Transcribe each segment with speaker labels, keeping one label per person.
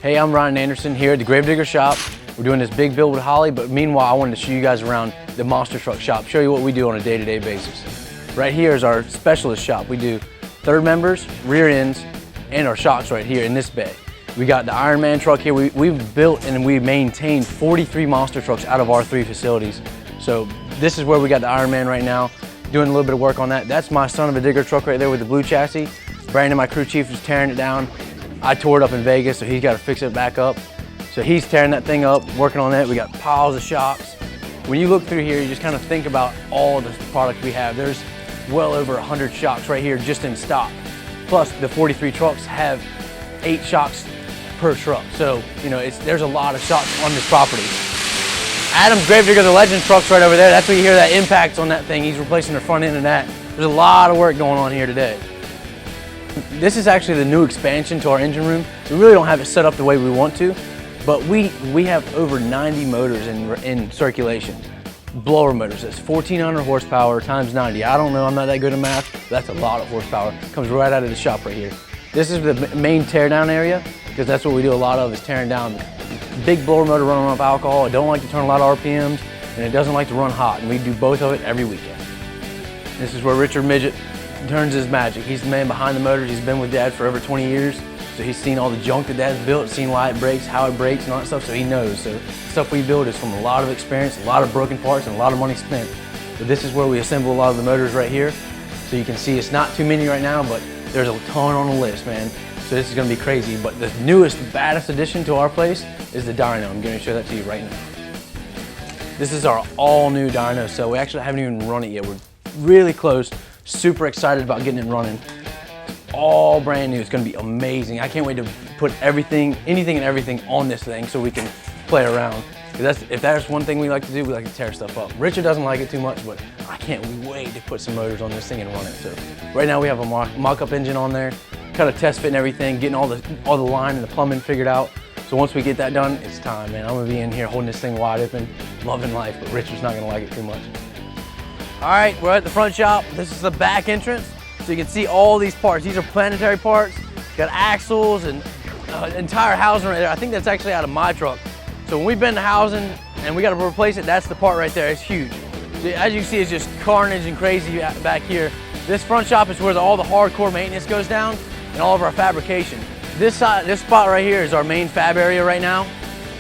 Speaker 1: Hey, I'm Ryan Anderson here at the Gravedigger Shop. We're doing this big build with Holley, but meanwhile I wanted to show you guys around the monster truck shop, show you what we do on a day-to-day basis. Right here is our specialist shop. We do third members, rear ends, and our shocks right here in this bay. We got the Iron Man truck here. We've built and we maintain 43 monster trucks out of our 3 facilities. So this is where we got the Iron Man right now, doing a little bit of work on that. That's my son of a digger truck right there with the blue chassis. Brandon, my crew chief, is tearing it down. I tore it up in Vegas, so he's got to fix it back up. So he's tearing that thing up, working on that. We got piles of shocks. When you look through here, you just kind of think about all the product we have. There's well over 100 shocks right here just in stock. Plus the 43 trucks have 8 shocks per truck. So, you know, there's a lot of shocks on this property. Adam's Gravedigger, the Legend truck's right over there. That's where you hear that impact on that thing. He's replacing the front end of that. There's a lot of work going on here today. This is actually the new expansion to our engine room. We really don't have it set up the way we want to, but we have over 90 motors in circulation. Blower motors, that's 1,400 horsepower times 90. I don't know, I'm not that good at math, but that's a lot of horsepower. Comes right out of the shop right here. This is the main teardown area, because that's what we do a lot of, is tearing down. Big blower motor running off alcohol. It don't like to turn a lot of RPMs, and it doesn't like to run hot, and we do both of it every weekend. This is where Richard Midget turns his magic. He's the man behind the motors. He's been with Dad for over 20 years, so he's seen all the junk that Dad's built, seen why it breaks, how it breaks, and all that stuff, so he knows. So the stuff we build is from a lot of experience, a lot of broken parts, and a lot of money spent. But this is where we assemble a lot of the motors right here. So you can see it's not too many right now, but there's a ton on the list, man. So this is gonna be crazy. But the newest, baddest addition to our place is the dyno. I'm gonna show that to you right now. This is our all new dyno, so we actually haven't even run it yet. We're really close, super excited about getting it running. All brand new, it's gonna be amazing. I can't wait to put anything and everything on this thing so we can play around. If there's one thing we like to do, we like to tear stuff up. Richard doesn't like it too much, but I can't wait to put some motors on this thing and run it. So right now we have a mock-up engine on there, kind of test fitting everything, getting all the line and the plumbing figured out. So once we get that done, it's time, man. I'm gonna be in here holding this thing wide open, loving life, but Richard's not gonna like it too much. All right, we're at the front shop. This is the back entrance. So you can see all these parts. These are planetary parts. Got axles and entire housing right there. I think that's actually out of my truck. So when we bend the housing and we got to replace it, that's the part right there. It's huge. So as you can see, it's just carnage and crazy back here. This front shop is where all the hardcore maintenance goes down and all of our fabrication. This spot right here is our main fab area right now.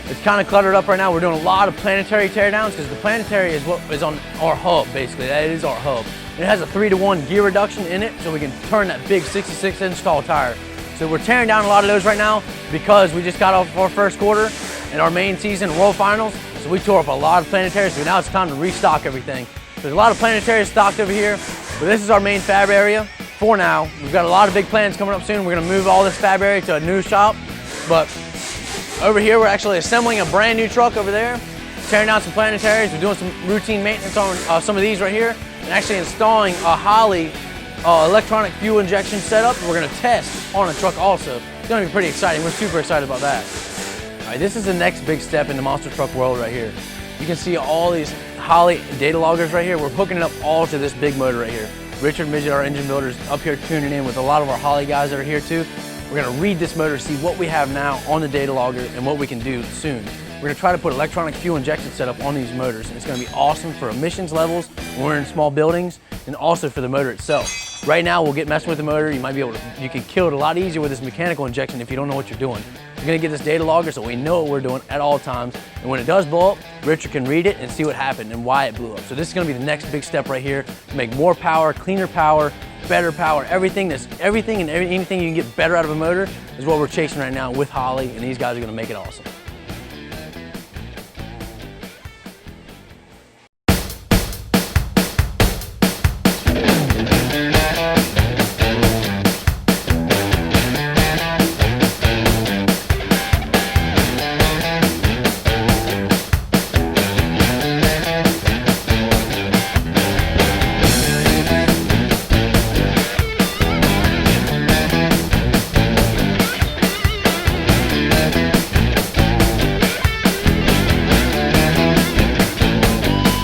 Speaker 1: It's kind of cluttered up right now. We're doing a lot of planetary teardowns because the planetary is what is on our hub, basically. That is our hub. And it has a 3-to-1 gear reduction in it, so we can turn that big 66-inch tall tire. So we're tearing down a lot of those right now because we just got off our first quarter in our main season World Finals. So we tore up a lot of planetaries, so now it's time to restock everything. There's a lot of planetaries stocked over here, but this is our main fab area for now. We've got a lot of big plans coming up soon. We're gonna move all this fab area to a new shop, but over here, we're actually assembling a brand new truck over there, tearing down some planetaries. We're doing some routine maintenance on some of these right here, and actually installing a Holley electronic fuel injection setup. We're gonna test on a truck also. It's gonna be pretty exciting. We're super excited about that. All right, this is the next big step in the monster truck world right here. You can see all these Holley data loggers right here. We're hooking it up all to this big motor right here. Richard Midget, our engine builder, is up here tuning in with a lot of our Holley guys that are here too. We're gonna read this motor, see what we have now on the data logger and what we can do soon. We're gonna try to put electronic fuel injection setup on these motors. It's gonna be awesome for emissions levels when we're in small buildings, and also for the motor itself. Right now, we'll get messing with the motor. You can kill it a lot easier with this mechanical injection if you don't know what you're doing. We're gonna get this data logger so we know what we're doing at all times. And when it does blow up, Richard can read it and see what happened and why it blew up. So this is gonna be the next big step right here to make more power, cleaner power, better power, everything and anything you can get better out of a motor is what we're chasing right now with Holley, and these guys are gonna make it awesome.